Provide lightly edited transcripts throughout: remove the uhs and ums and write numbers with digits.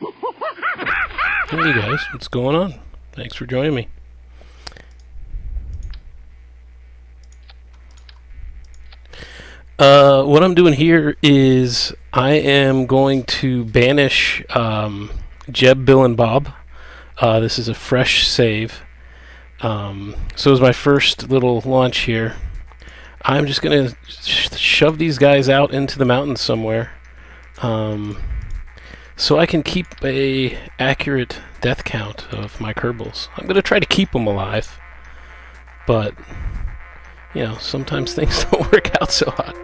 Hey guys, what's going on? Thanks for joining me. What I'm doing here is I am going to banish Jeb, Bill, and Bob. This is a fresh save. So as my first little launch here, I'm just going to shove these guys out into the mountains somewhere. So I can keep a accurate death count of my Kerbals. I'm going to try to keep them alive, but you know, sometimes things don't work out so hot,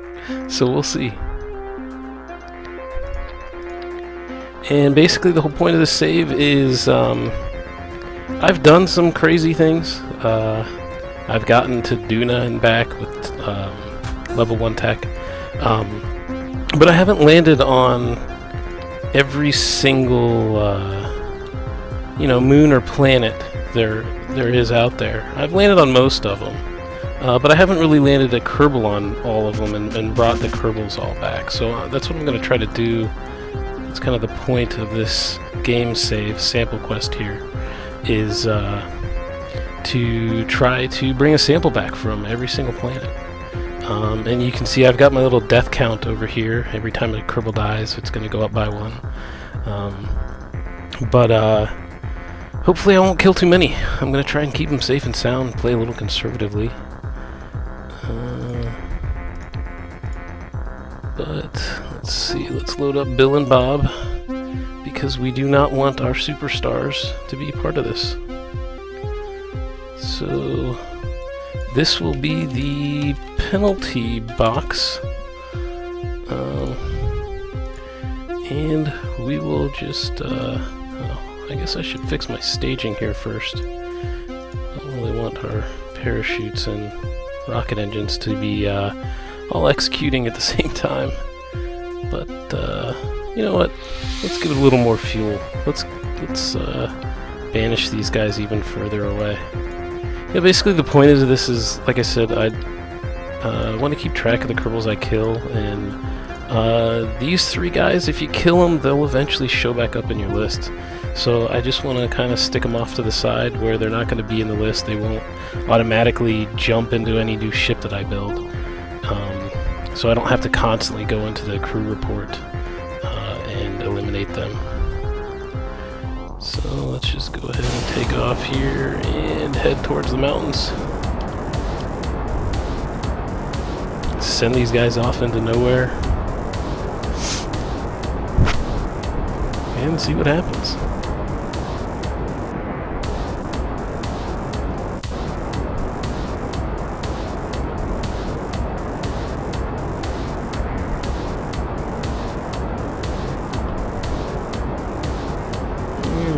so we'll see. And basically the whole point of this save is I've done some crazy things. I've gotten to Duna and back with level 1 tech, but I haven't landed on every single moon or planet there is out there. I've landed on most of them, but I haven't really landed a Kerbal on all of them and brought the Kerbals all back. So that's what I'm going to try to do. That's kind of the point of this game save sample quest here, is to try to bring a sample back from every single planet. And you can see I've got my little death count over here. Every time a Kerbal dies, it's going to go up by 1. But hopefully I won't kill too many. I'm going to try and keep them safe and sound, play a little conservatively. But let's see, let's load up Bill and Bob, because we do not want our superstars to be part of this. So this will be the penalty box, and we will just, I guess I should fix my staging here first. I don't really want our parachutes and rocket engines to be all executing at the same time, but you know what, let's give it a little more fuel. Let's banish these guys even further away. Yeah, basically the point of this is, like I said, I want to keep track of the Kerbals I kill, and these 3 guys, if you kill them, they'll eventually show back up in your list. So I just want to kind of stick them off to the side where they're not going to be in the list. They won't automatically jump into any new ship that I build. So I don't have to constantly go into the crew report and eliminate them. So let's just go ahead and take off here and head towards the mountains. Send these guys off into nowhere and see what happens.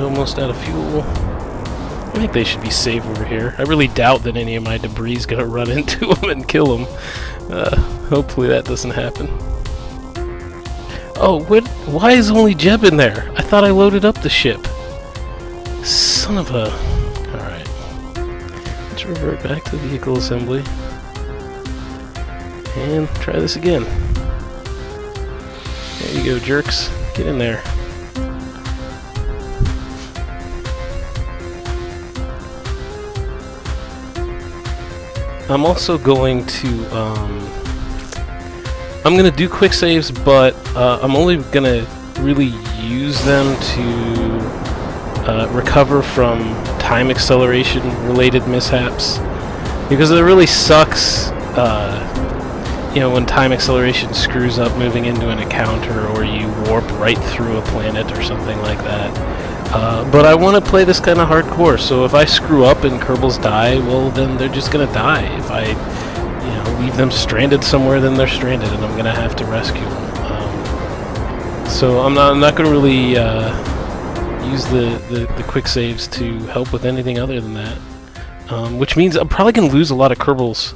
Almost out of fuel. I think they should be safe over here. I really doubt that any of my debris is going to run into them and kill them. Hopefully that doesn't happen. Oh, why is only Jeb in there? I thought I loaded up the ship. Son of a... Alright. Let's revert back to vehicle assembly. And try this again. There you go, jerks. Get in there. I'm also going to, I'm going to do quick saves, but I'm only going to really use them to recover from time acceleration related mishaps, because it really sucks, when time acceleration screws up moving into an encounter, or you warp right through a planet or something like that. But I want to play this kind of hardcore, so if I screw up and Kerbals die, well, then they're just going to die. If I, leave them stranded somewhere, then they're stranded, and I'm going to have to rescue them. So I'm not going to really use the quick saves to help with anything other than that. Which means I'm probably going to lose a lot of Kerbals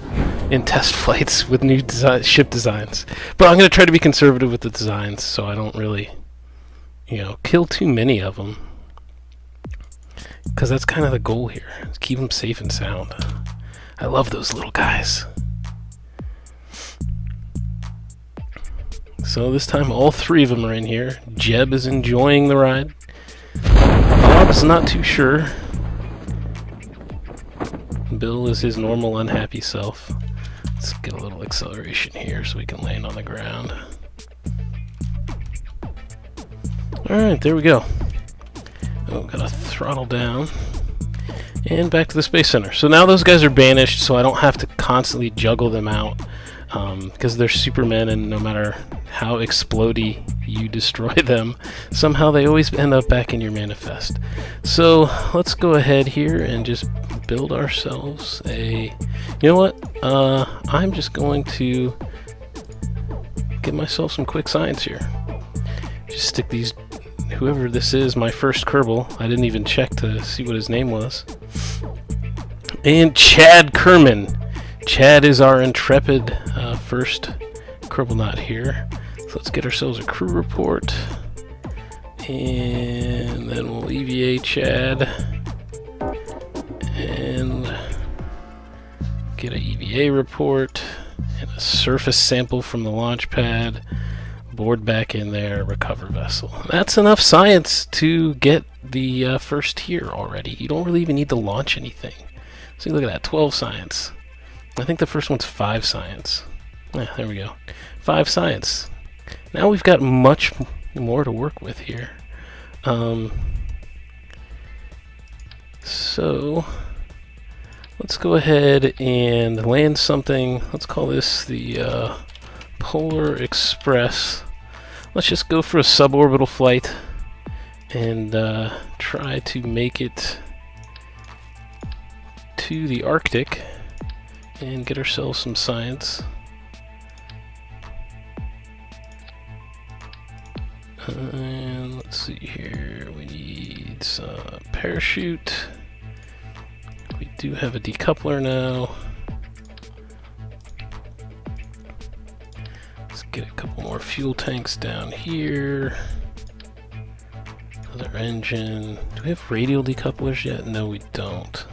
in test flights with new ship designs. But I'm going to try to be conservative with the designs, so I don't really, kill too many of them. Because that's kind of the goal here, is keep them safe and sound. I love those little guys. So this time all 3 of them are in here. Jeb is enjoying the ride. Bob's not too sure. Bill is his normal unhappy self. Let's get a little acceleration here so we can land on the ground. Alright, there we go. Oh, gotta throttle down. And back to the Space Center. So now those guys are banished, so I don't have to constantly juggle them out. Because they're Supermen, and no matter how explodey you destroy them, somehow they always end up back in your manifest. So let's go ahead here and just build ourselves a... You know what? I'm just going to get myself some quick science here. Just stick these... Whoever this is, my first Kerbal. I didn't even check to see what his name was. And Chad Kerman. Chad is our intrepid first Kerbal here. So let's get ourselves a crew report. And then we'll EVA Chad. And get an EVA report. And a surface sample from the launch pad. Board back in there, recover vessel. That's enough science to get the first tier already. You don't really even need to launch anything. So look at that, 12 science. I think the first one's 5 science. Yeah, there we go. 5 science. Now we've got much more to work with here. So let's go ahead and land something. Let's call this the Polar Express. Let's just go for a suborbital flight and try to make it to the Arctic and get ourselves some science. And let's see here, we need some parachute. We do have a decoupler now. Let's get a couple more fuel tanks down here. Another engine. Do we have radial decouplers yet? No, we don't.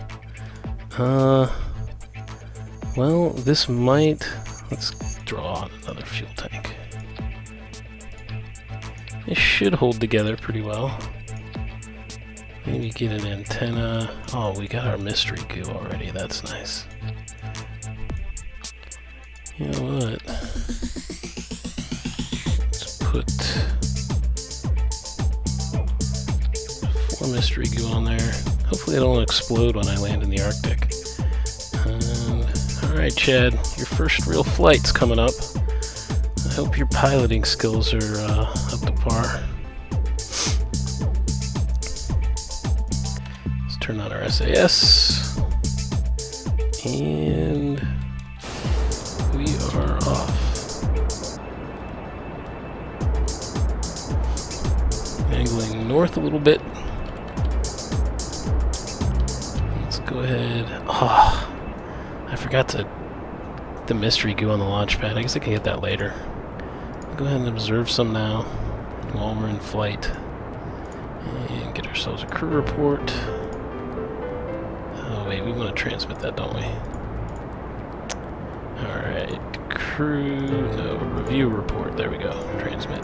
Well, this might... Let's draw on another fuel tank. It should hold together pretty well. Maybe get an antenna. Oh, we got our mystery goo already. That's nice. You know what? Let's put 4 mystery goo on there. Hopefully they don't explode when I land in the Arctic. Alright, Chad, your first real flight's coming up. I hope your piloting skills are up to par. Let's turn on our SAS. And we are off. Angling north a little bit. Let's go ahead. Oh, I forgot the mystery goo on the launch pad. I guess I can get that later. I'll go ahead and observe some now while we're in flight. And get ourselves a crew report. Oh wait, we want to transmit that, don't we? Alright, crew, no, review report. There we go, transmit.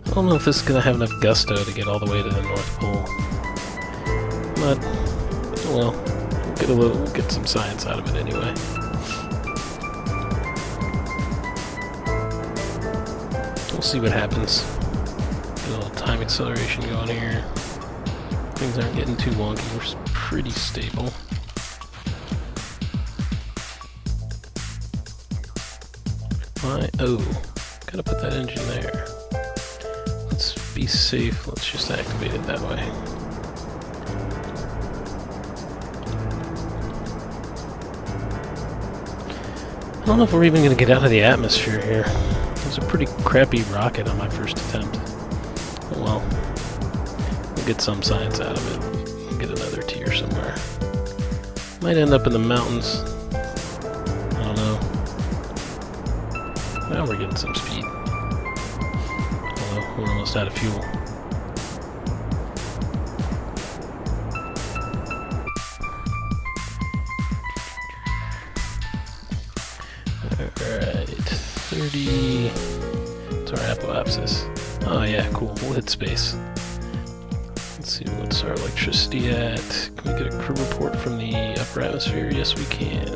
I don't know if this is going to have enough gusto to get all the way to the North Pole. But, well, we'll get some science out of it anyway. We'll see what happens. Get a little time acceleration going here. Things aren't getting too wonky. We're pretty stable. Oh, gotta put that engine there. Let's be safe. Let's just activate it that way. I don't know if we're even going to get out of the atmosphere here. It was a pretty crappy rocket on my first attempt. Oh well. We'll get some science out of it. We'll get another tier somewhere. Might end up in the mountains. I don't know. Now we're getting some speed. Although we're almost out of fuel. Alright, 30, What's our apoapsis? Oh yeah, cool. We'll hit space. Let's see, what's our electricity at? Can we get a crew report from the upper atmosphere? Yes, we can.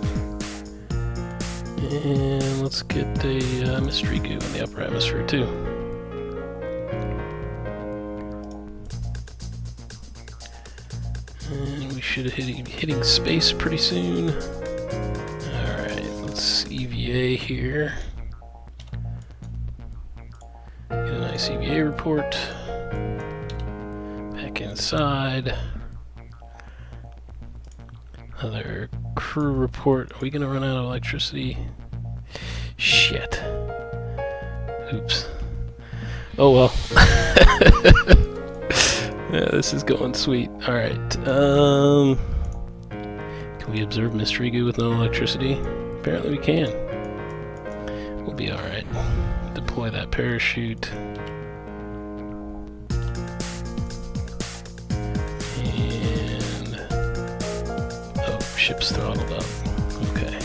And let's get a mystery goo in the upper atmosphere too. And we should be hitting space pretty soon. Alright, let's EVA here. Get a nice EVA report. Back inside. Another crew report. Are we gonna run out of electricity? Shit. Oops. Oh well. Yeah, this is going sweet. Alright. Can we observe mystery goo with no electricity? Apparently we can. We'll be alright. Deploy that parachute. And oh, ship's throttled up. Okay.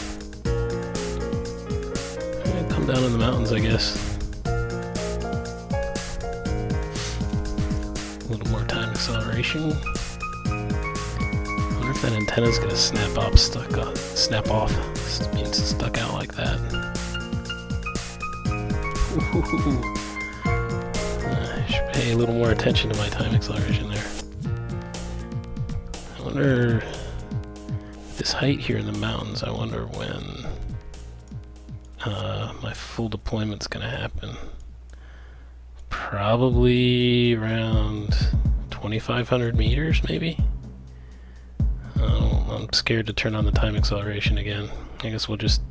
Come down in the mountains, I guess. A little more time acceleration. I wonder if that antenna's gonna snap off, means it's stuck out like that. I should pay a little more attention to my time acceleration there. I wonder, this height here in the mountains, I wonder when my full deployment's gonna happen. Probably around 2,500 meters, maybe? I'm scared to turn on the time acceleration again. I guess we'll just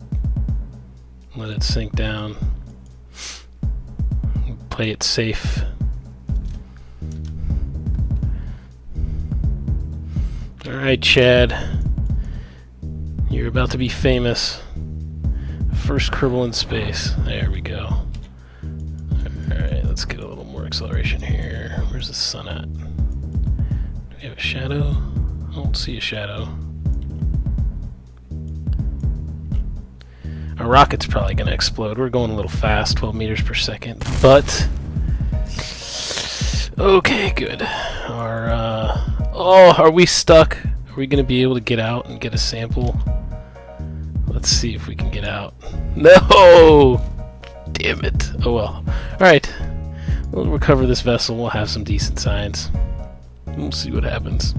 let it sink down. Play it safe. Alright, Chad. You're about to be famous. First Kerbal in space. There we go. Alright, let's get a little more acceleration here. Where's the sun at? Do we have a shadow? I don't see a shadow. Our rocket's probably going to explode. We're going a little fast, 12 meters per second. But okay, good. Are we stuck? Are we going to be able to get out and get a sample? Let's see if we can get out. No! Damn it. Oh well. Alright. We'll recover this vessel. We'll have some decent science. We'll see what happens.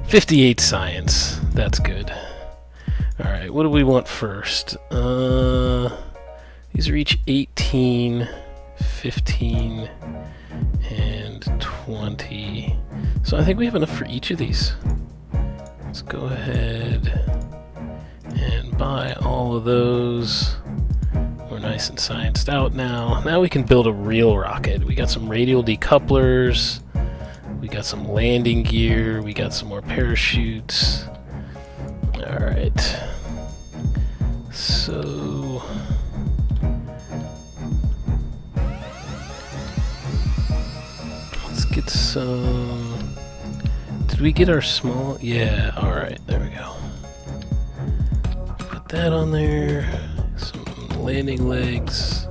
58 science. That's good. Alright, what do we want first? These are each 18, 15, and 20. So I think we have enough for each of these. Let's go ahead and buy all of those. We're nice and scienced out now. Now we can build a real rocket. We got some radial decouplers. We got some landing gear. We got some more parachutes. Alright. So let's get some. Did we get our small? Yeah, alright, there we go. Put that on there. Some landing legs.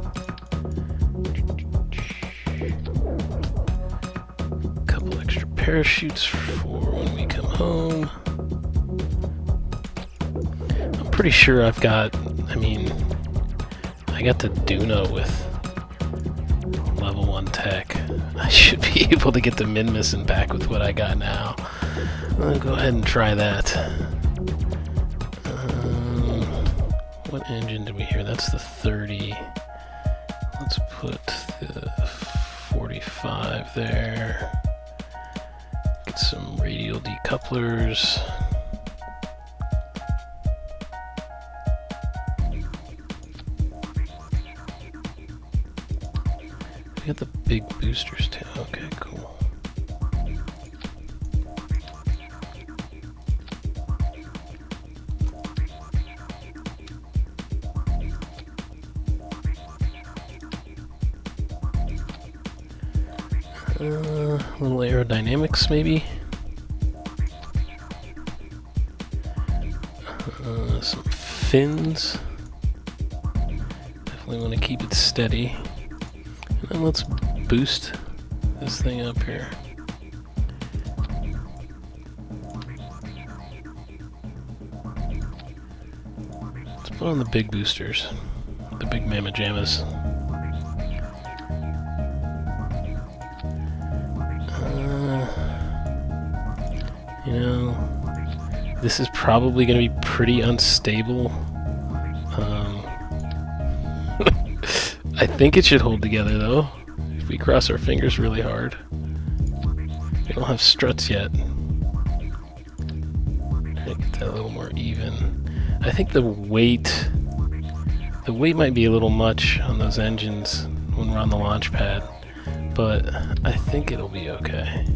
A couple extra parachutes for when we come home. I'm pretty sure I've got, I got the Duna with level 1 tech. I should be able to get the Minmus back with what I got now. I'll go ahead and try that. What engine did we hear? That's the 30. Let's put the 45 there. Get some radial decouplers. We got the big boosters too. Okay, cool. A little aerodynamics, maybe. Some fins. definitely want to keep it steady. And then let's boost this thing up here. Let's put on the big boosters, the big mamma jammas. You know, this is probably going to be pretty unstable. I think it should hold together though, if we cross our fingers really hard. We don't have struts yet. Try to get that a little more even. I think the weight might be a little much on those engines when we're on the launch pad, but I think it'll be okay.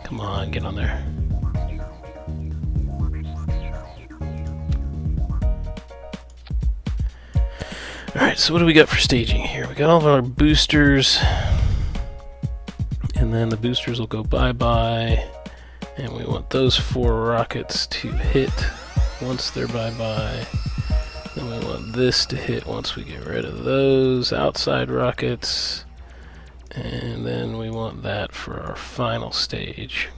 Come on, get on there. Alright, so what do we got for staging here? We got all of our boosters, and then the boosters will go bye-bye, and we want those 4 rockets to hit once they're bye-bye. Then we want this to hit once we get rid of those outside rockets, and then we want that for our final stage.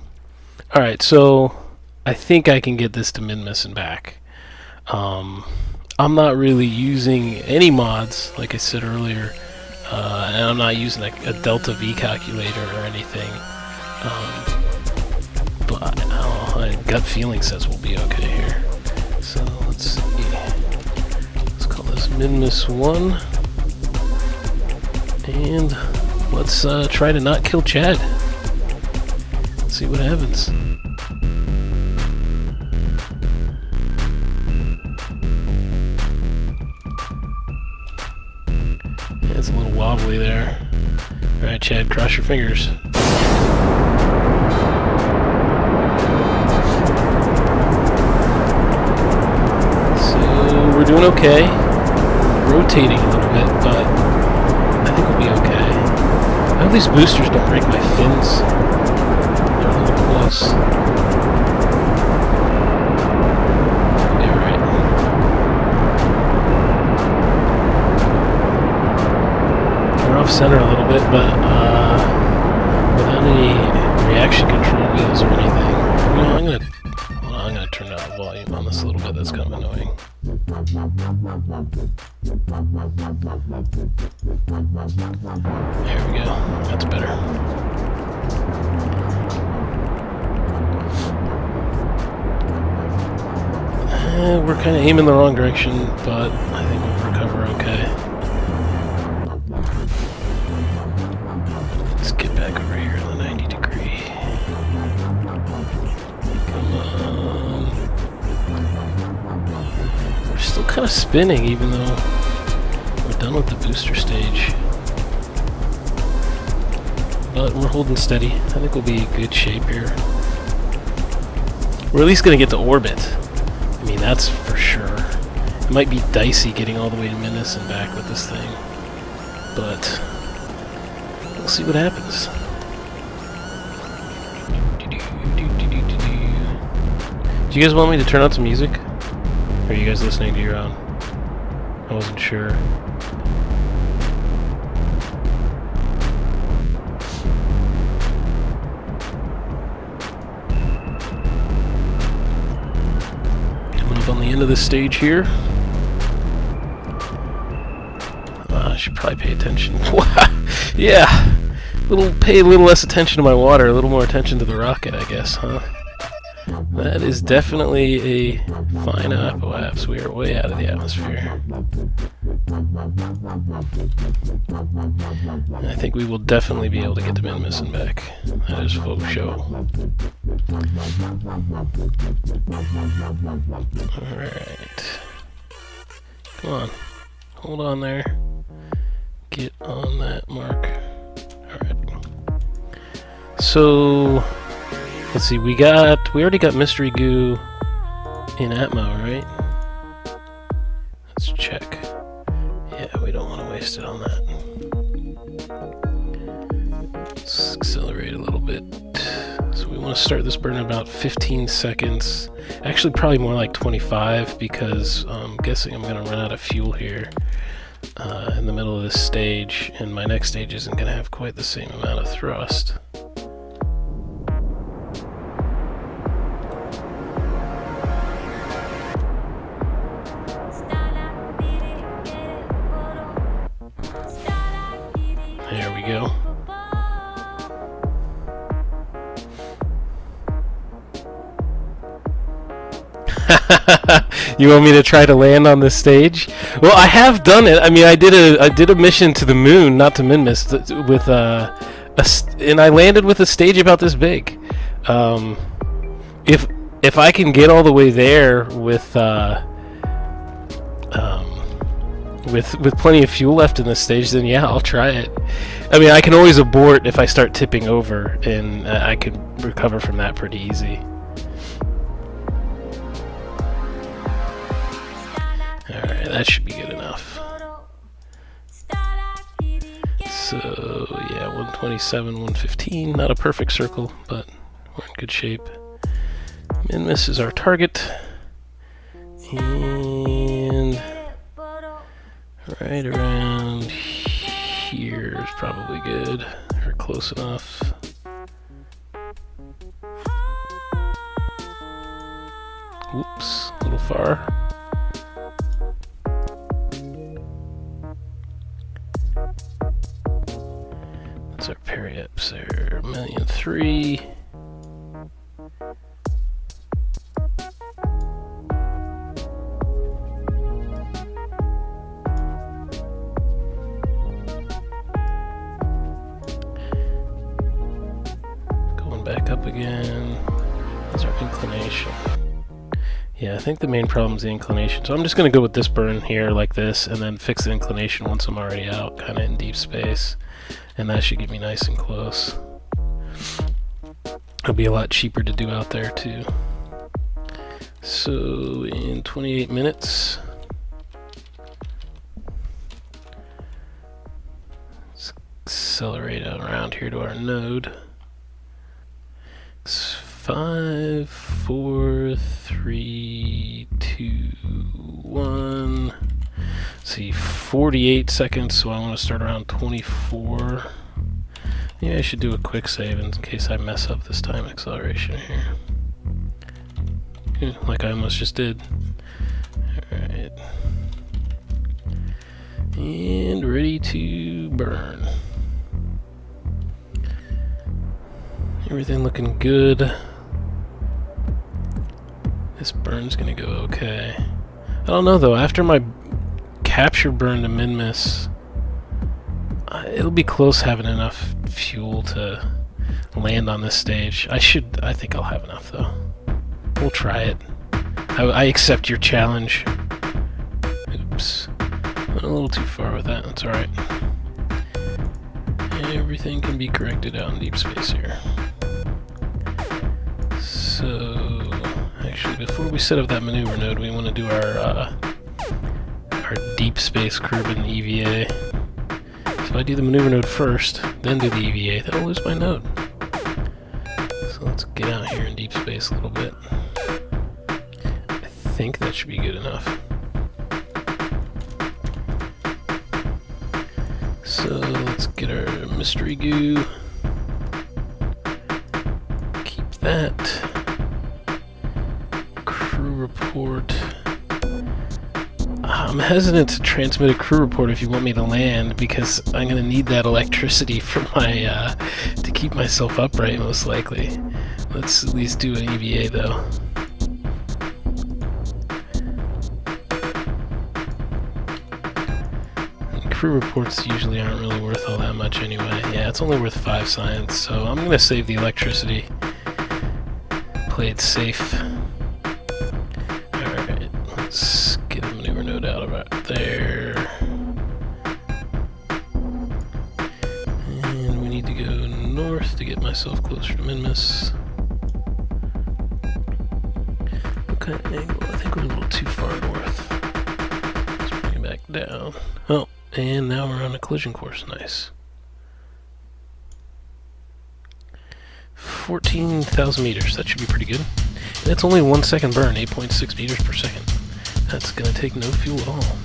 Alright, so I think I can get this to Minmus and back. I'm not really using any mods, like I said earlier, and I'm not using a delta V calculator or anything, but I don't know, my gut feeling says we'll be okay here. So let's see, let's call this Minmus 1, and let's try to not kill Chad. Let's see what happens. It's a little wobbly there. Alright, Chad, cross your fingers. So, we're doing okay. Rotating a little bit, but I think we'll be okay. I hope these boosters don't break my fins. They're a little close. Off center a little bit, but without any reaction control wheels or anything. You know, I'm gonna turn down the volume on this a little bit. That's kind of annoying. There we go. That's better. We're kind of aiming the wrong direction, but I think we'll recover okay. Let's get back over here in the 90 degree. Come on. We're still kind of spinning even though we're done with the booster stage. But we're holding steady. I think we'll be in good shape here. We're at least going to get to orbit. I mean, that's for sure. It might be dicey getting all the way to Minmus and back with this thing. But we'll see what happens. Do you guys want me to turn on some music? Or are you guys listening to your own? I wasn't sure. Coming up on the end of this stage here. I should probably pay attention. Yeah, pay a little less attention to my water, a little more attention to the rocket, I guess, huh? That is definitely a fine apoapse. We are way out of the atmosphere. I think we will definitely be able to get to Minmus and back. That is faux show. Alright. Come on. Hold on there. Get on that mark. Alright. So let's see, we already got Mystery Goo in Atmo, right? Let's check. Yeah, we don't want to waste it on that. Let's accelerate a little bit. So we want to start this burn in about 15 seconds. Actually, probably more like 25 because I'm guessing I'm going to run out of fuel here in the middle of this stage, and my next stage isn't going to have quite the same amount of thrust. There we go. You want me to try to land on this stage? Well, I have done it. I mean, I did a mission to the moon, not to Minmus, with and I landed with a stage about this big. If I can get all the way there with plenty of fuel left in this stage, then yeah, I'll try it. I mean, I can always abort if I start tipping over, and I can recover from that pretty easy. Alright, that should be good enough. So, yeah, 127, 115. Not a perfect circle, but we're in good shape. Minmus is our target. And right around here is probably good. Or close enough. Whoops, a little far. That's our periaps there, 1,000,003. Going back up again. That's our inclination. Yeah, I think the main problem is the inclination. So I'm just going to go with this burn here like this, and then fix the inclination once I'm already out, kind of in deep space. And that should get me nice and close. It'll be a lot cheaper to do out there too. So in 28 minutes, let's accelerate around here to our node. It's 5, 4, 3, 2, 1. See, 48 seconds, so I want to start around 24. Yeah, I should do a quick save in case I mess up this time acceleration here. Yeah, like I almost just did. Alright. And ready to burn. Everything looking good. This burn's gonna go okay. I don't know though, after my capture burn to Minmus, it'll be close having enough fuel to land on this stage. I think I'll have enough though. We'll try it. I accept your challenge. Oops. Went a little too far with that, that's alright. Everything can be corrected out in deep space here. So, actually before we set up that maneuver node, we want to do our deep space Kerbin EVA. So if I do the maneuver node first, then do the EVA, that'll lose my node. So let's get out here in deep space a little bit. I think that should be good enough. So let's get our mystery goo. Keep that. Crew report. I'm hesitant to transmit a crew report if you want me to land, because I'm going to need that electricity for my to keep myself upright most likely. Let's at least do an EVA though. And crew reports usually aren't really worth all that much anyway. Yeah, it's only worth 5 science, so I'm going to save the electricity. Play it safe. Alright, let's get a maneuver node out about there. And we need to go north to get myself closer to Minmus. Okay, angle, I think we're a little too far north. Let's bring it back down. Oh, and now we're on a collision course, nice. 14,000 meters. That should be pretty good. And it's only 1 second burn, 8.6 meters per second. That's going to take no fuel at all.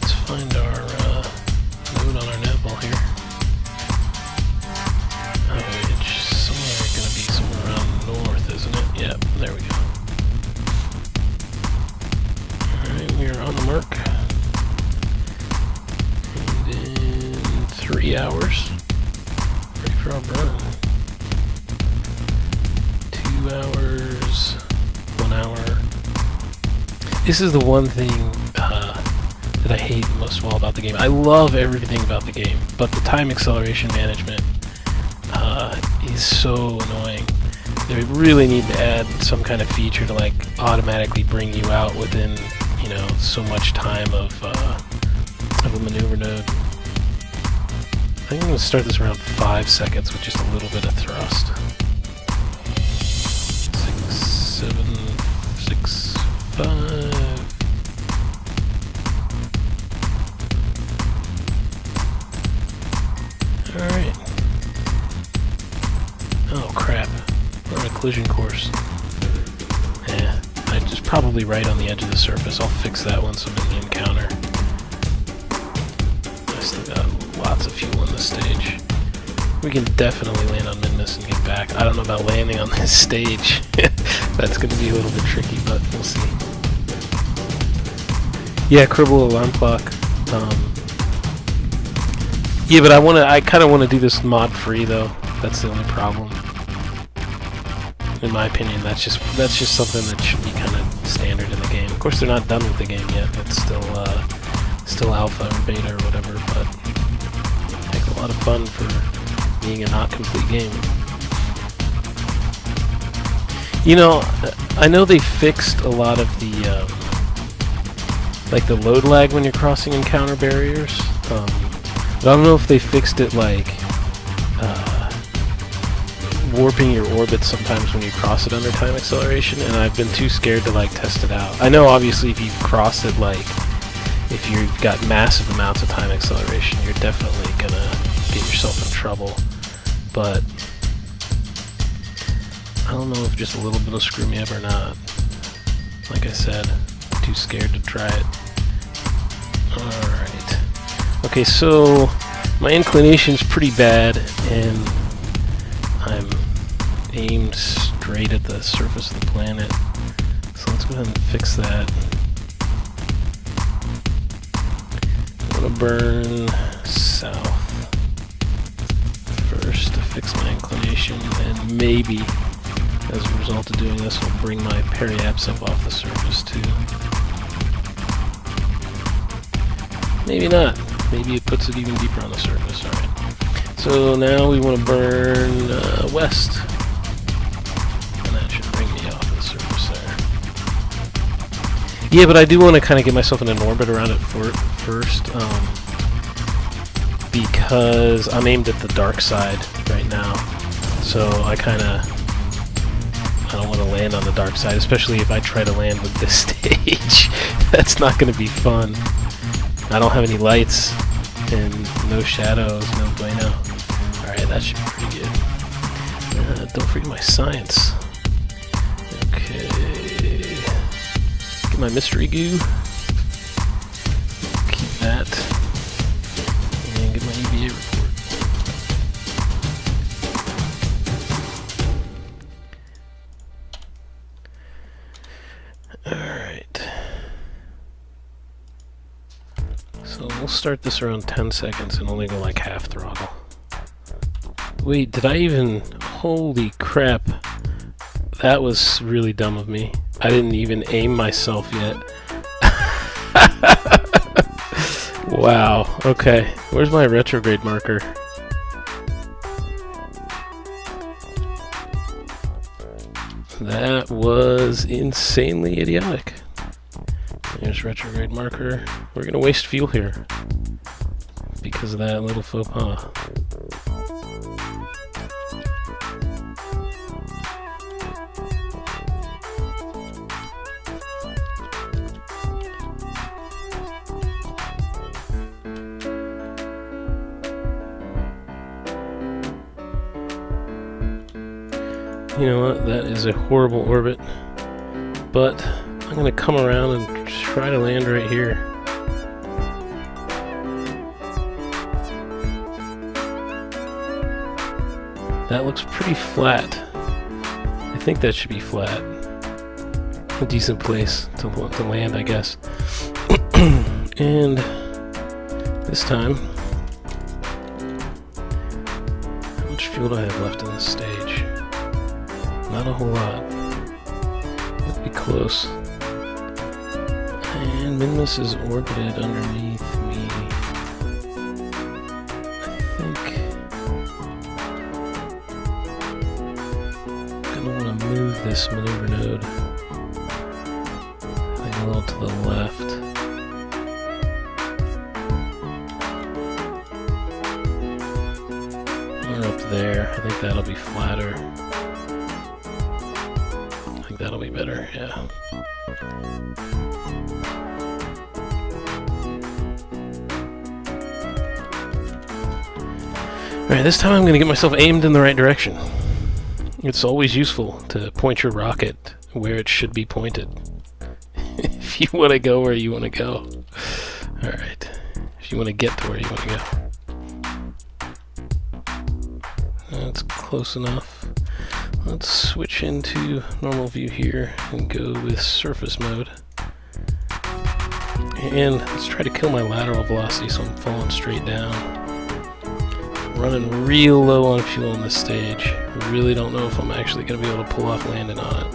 Let's find our node on our navball here. It's somewhere going to be somewhere around north, isn't it? Yep, there we go. Alright, we are on the mark. And in 3 hours, ready for our burn. 2 hours, 1 hour. This is the one thing that I hate most of all about the game. I love everything about the game, but the time acceleration management is so annoying. They really need to add some kind of feature to like automatically bring you out within, you know, so much time of a maneuver node. I think I'm going to start this around 5 seconds with just a little bit of thrust. 6, 7, 6, 5. Alright. Oh crap. We're on a collision course. Yeah, I'm just probably right on the edge of the surface. I'll fix that once I'm in the encounter. I still got lots of fuel on this stage. We can definitely land on Minmus and get back. I don't know about landing on this stage. That's going to be a little bit tricky, but we'll see. Yeah, Kerbal Alarm Clock. Yeah, but I kind of want to do this mod free though. That's the only problem. In my opinion, that's just something that should be kind of standard in the game. Of course, they're not done with the game yet. It's still alpha or beta or whatever, but it's a lot of fun for being a not complete game. You know, I know they fixed a lot of the like the load lag when you're crossing encounter barriers. But I don't know if they fixed it like warping your orbit sometimes when you cross it under time acceleration, and I've been too scared to like test it out. I know obviously if you cross it, like if you've got massive amounts of time acceleration, you're definitely gonna get yourself in trouble. But I don't know if just a little bit will screw me up or not. Like I said, too scared to try it. Alright. Okay, so my inclination's pretty bad, and I'm aimed straight at the surface of the planet. So let's go ahead and fix that. I'm gonna burn south first to fix my inclination, and maybe as a result of doing this, I'll bring my periaps up off the surface too. Maybe not. Maybe it puts it even deeper on the surface. Alright. So now we want to burn west. And that should bring me off the surface there. Yeah, but I do want to kind of get myself in an orbit around it first. Because I'm aimed at the dark side right now. So I don't want to land on the dark side, especially if I try to land with this stage. That's not going to be fun. I don't have any lights and no shadows, no bueno. Alright, that should be pretty good. Don't forget my science. Okay. Get my mystery goo. Keep that. And get my EVA report. Alright. So we'll start this around 10 seconds and only go like half throttle. Wait, did I even... Holy crap. That was really dumb of me. I didn't even aim myself yet. Wow, okay. Where's my retrograde marker? That was insanely idiotic. There's retrograde marker. We're gonna waste fuel here because of that little faux pas. You know what? That is a horrible orbit. But I'm going to come around and try to land right here. That looks pretty flat. I think that should be flat. A decent place to land, I guess. And this time, how much fuel do I have left in this stage? Not a whole lot. It'll be close. And Minmus is orbited underneath me. I think I'm gonna want to move this maneuver node. I think a little to the left. Or up there. I think that'll be flatter. I think that'll be better, yeah. Alright, this time I'm going to get myself aimed in the right direction. It's always useful to point your rocket where it should be pointed. If you want to go where you want to go. Alright, if you want to get to where you want to go. That's close enough. Let's switch into normal view here and go with surface mode. And let's try to kill my lateral velocity so I'm falling straight down. Running real low on fuel on this stage. I really don't know if I'm actually going to be able to pull off landing on it.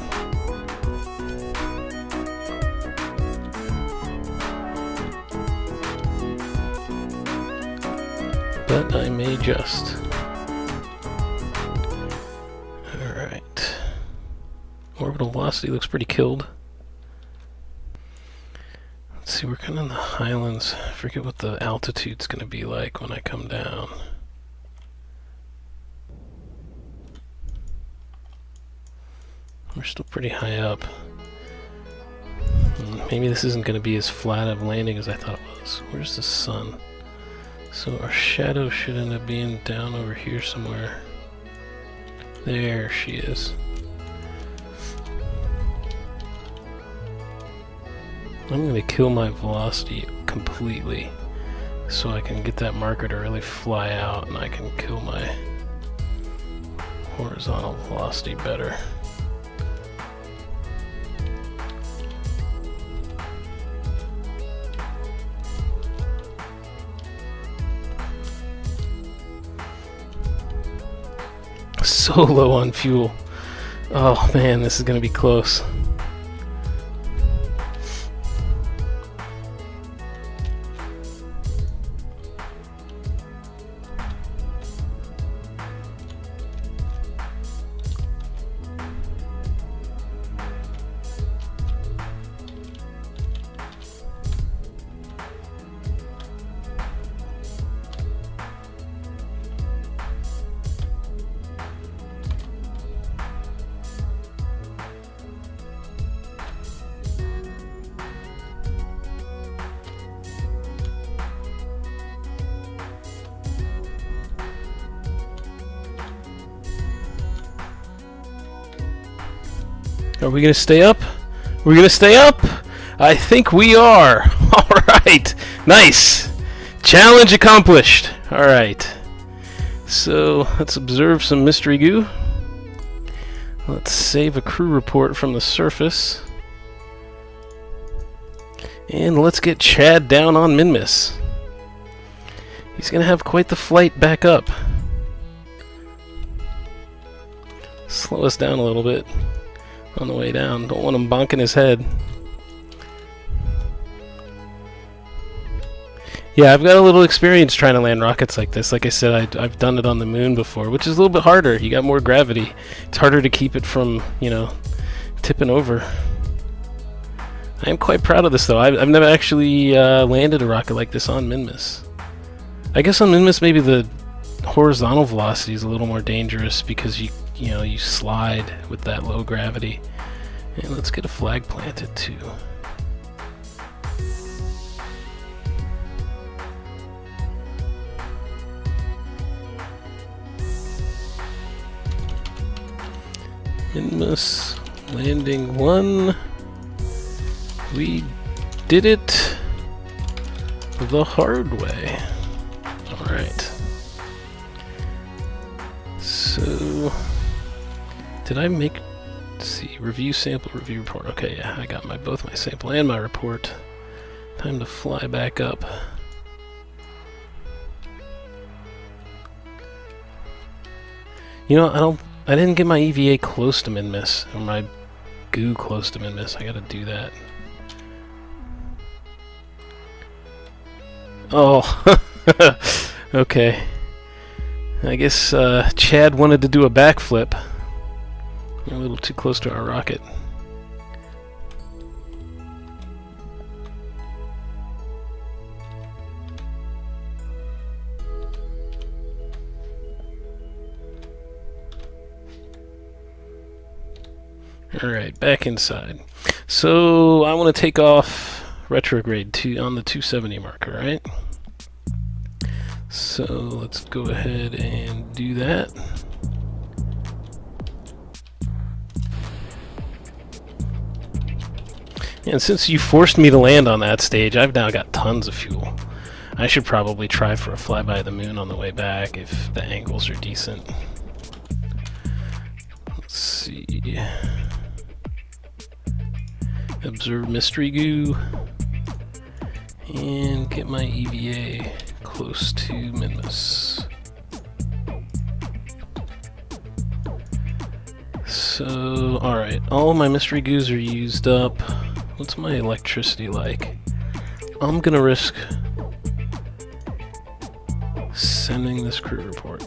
But I may just. Alright. Orbital velocity looks pretty killed. Let's see, we're kind of in the highlands. I forget what the altitude's going to be like when I come down. We're still pretty high up. Maybe this isn't going to be as flat of landing as I thought it was. Where's the sun? So our shadow should end up being down over here somewhere. There she is. I'm going to kill my velocity completely so I can get that marker to really fly out and I can kill my horizontal velocity better. So low on fuel. Oh man, this is going to be close. Are we going to stay up? We're going to stay up? I think we are. Alright. Nice. Challenge accomplished. Alright. So, let's observe some mystery goo. Let's save a crew report from the surface. And let's get Chad down on Minmus. He's going to have quite the flight back up. Slow us down a little bit on the way down. Don't want him bonking his head. Yeah, I've got a little experience trying to land rockets like this. Like I said, I've done it on the moon before, which is a little bit harder. You got more gravity. It's harder to keep it from, you know, tipping over. I am quite proud of this, though. I've never actually landed a rocket like this on Minmus. I guess on Minmus maybe the horizontal velocity is a little more dangerous because you slide with that low gravity. And let's get a flag planted too. Minmus, landing 1. We did it the hard way. Alright. So, did I make, let's see, review sample, review report. Okay, yeah, I got both my sample and my report. Time to fly back up. You know, I didn't get my EVA close to Minmus, or my goo close to Minmus. I gotta do that. Oh, okay. I guess Chad wanted to do a backflip. We're a little too close to our rocket. Alright, back inside. So I want to take off retrograde on the 270 marker, right? So let's go ahead and do that. And since you forced me to land on that stage, I've now got tons of fuel. I should probably try for a flyby of the moon on the way back if the angles are decent. Let's see. Observe mystery goo. And get my EVA close to Minmus. So, alright, all my mystery goos are used up. What's my electricity like? I'm gonna risk sending this crew report.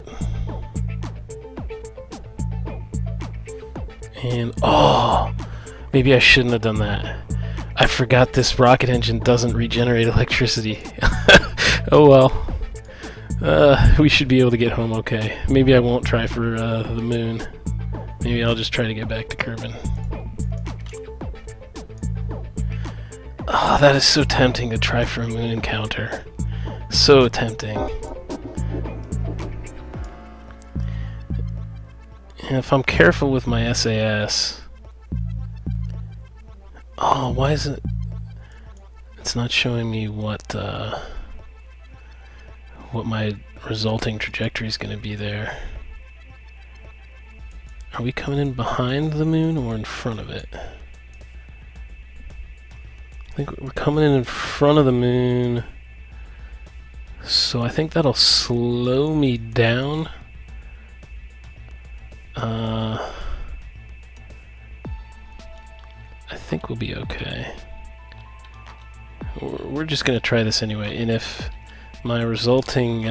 And, oh! Maybe I shouldn't have done that. I forgot this rocket engine doesn't regenerate electricity. Oh well. We should be able to get home okay. Maybe I won't try for the moon. Maybe I'll just try to get back to Kerbin. Oh, that is so tempting to try for a moon encounter. So tempting. And if I'm careful with my SAS... Oh, why is it... It's not showing me what my resulting trajectory is going to be there. Are we coming in behind the moon or in front of it? I think we're coming in front of the moon. So I think that'll slow me down. I think we'll be okay. We're just going to try this anyway, and if my resulting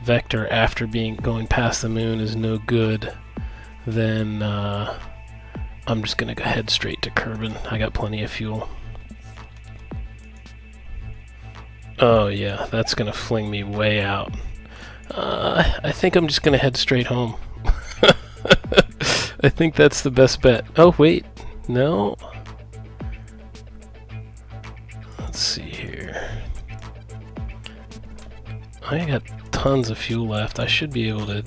vector after going past the moon is no good, then I'm just going to go head straight to Kerbin. I got plenty of fuel. Oh yeah, that's going to fling me way out. I think I'm just going to head straight home. I think that's the best bet. Oh wait, no. Let's see here. I got tons of fuel left. I should be able to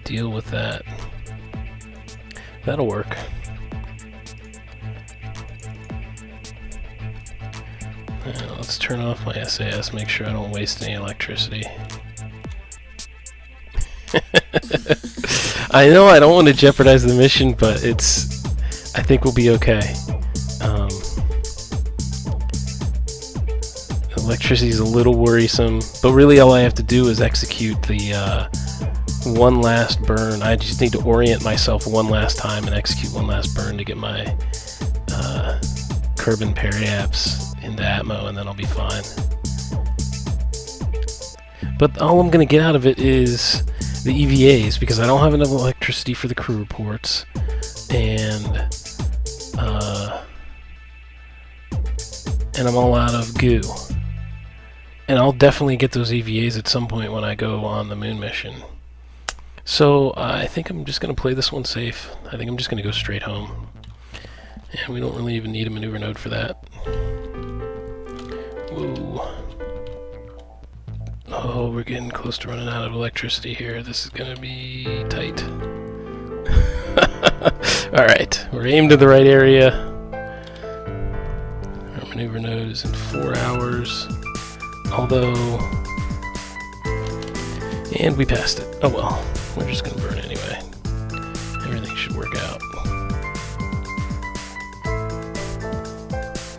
deal with that. That'll work. Now, let's turn off my SAS, make sure I don't waste any electricity. I know I don't want to jeopardize the mission, but I think we'll be okay. Electricity is a little worrisome, but really all I have to do is execute the one last burn. I just need to orient myself one last time and execute one last burn to get my Kerbin periaps into Atmo, and then I'll be fine. But all I'm going to get out of it is the EVAs, because I don't have enough electricity for the crew reports, and I'm all out of goo. And I'll definitely get those EVAs at some point when I go on the moon mission. So I think I'm just going to play this one safe. I think I'm just going to go straight home. And we don't really even need a maneuver node for that. Whoa. Oh, we're getting close to running out of electricity here. This is gonna be tight. Alright, we're aimed at the right area. Our maneuver node is in 4 hours. Although... And we passed it. Oh well, we're just gonna burn anyway. Everything should work out.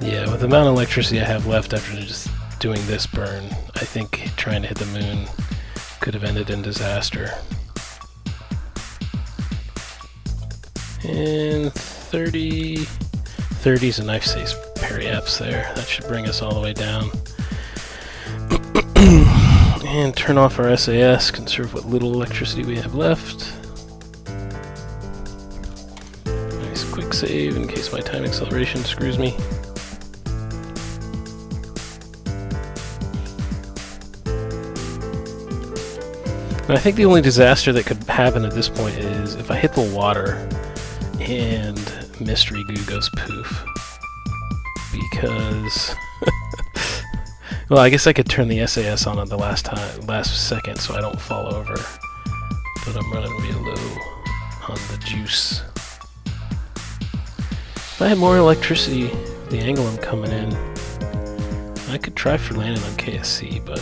Yeah, with the amount of electricity I have left after just doing this burn, I think trying to hit the moon could have ended in disaster. And 30's a nice periapse there. That should bring us all the way down. And turn off our SAS, conserve what little electricity we have left. Nice quick save in case my time acceleration screws me. And I think the only disaster that could happen at this point is if I hit the water and mystery goo goes poof. Because... well, I guess I could turn the SAS on at the last second so I don't fall over. But I'm running real low on the juice. If I had more electricity, the angle I'm coming in, I could try for landing on KSC, but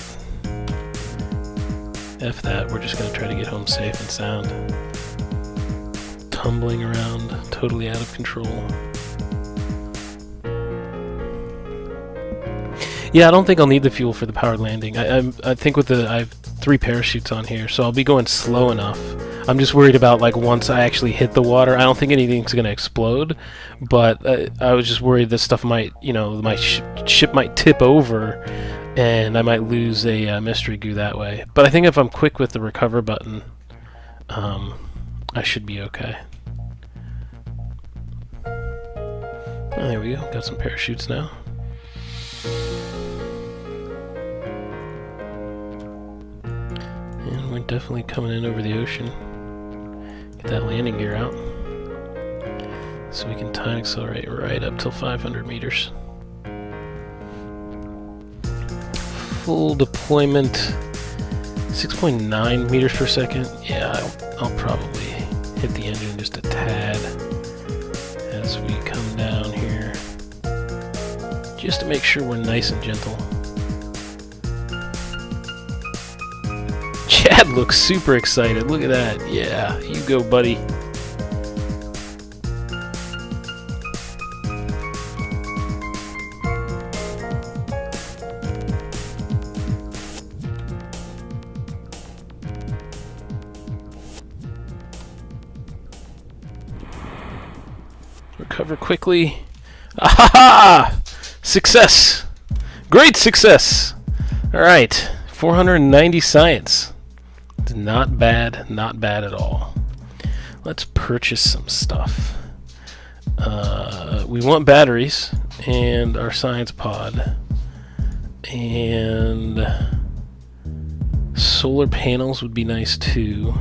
F that, we're just going to try to get home safe and sound. Tumbling around, totally out of control. Yeah, I don't think I'll need the fuel for the powered landing. I think with I have 3 parachutes on here, so I'll be going slow enough. I'm just worried about, like, once I actually hit the water, I don't think anything's going to explode, but I was just worried that stuff might, you know, my ship might tip over, and I might lose a mystery goo that way. But I think if I'm quick with the recover button, I should be okay. Oh, there we go, got some parachutes now. And we're definitely coming in over the ocean. Get that landing gear out. So we can time accelerate right up till 500 meters. Full deployment, 6.9 meters per second. Yeah, I'll probably hit the engine just a tad as we come down here, just to make sure we're nice and gentle. Chad looks super excited. Look at that. Yeah, you go, buddy. Recover quickly. Ahaha! Success! Great success! Alright, 490 science. It's not bad at all. Let's purchase some stuff. We want batteries and our science pod. And solar panels would be nice too.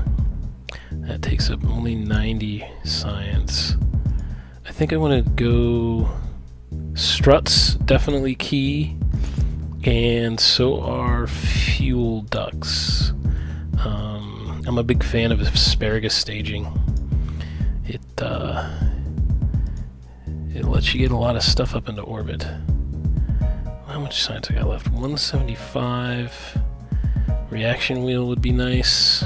That takes up only 90 science. I think I want to go struts, definitely key, and so are fuel ducts. I'm a big fan of asparagus staging. It lets you get a lot of stuff up into orbit. How much science I got left? 175. Reaction wheel would be nice.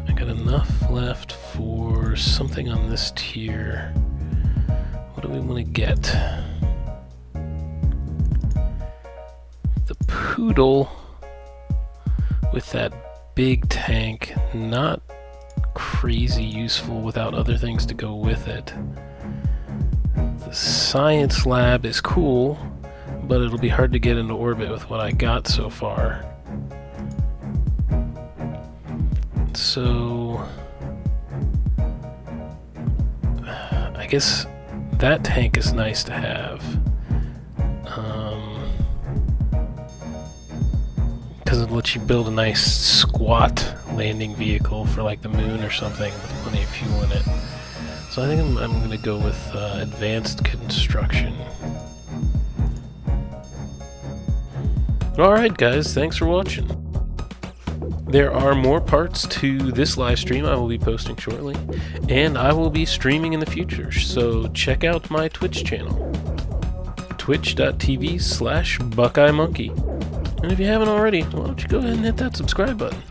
I got enough left for something on this tier. What do we want to get? The Poodle with that big tank, not crazy useful without other things to go with it. The science lab is cool, but it'll be hard to get into orbit with what I got so far. So I guess that tank is nice to have, because it lets you build a nice squat landing vehicle for like the moon or something with plenty of fuel in it. So I think I'm going to go with advanced construction. Alright guys, thanks for watching. There are more parts to this live stream I will be posting shortly, and I will be streaming in the future, so check out my Twitch channel, twitch.tv/BuckeyeMonkey. And if you haven't already, why don't you go ahead and hit that subscribe button.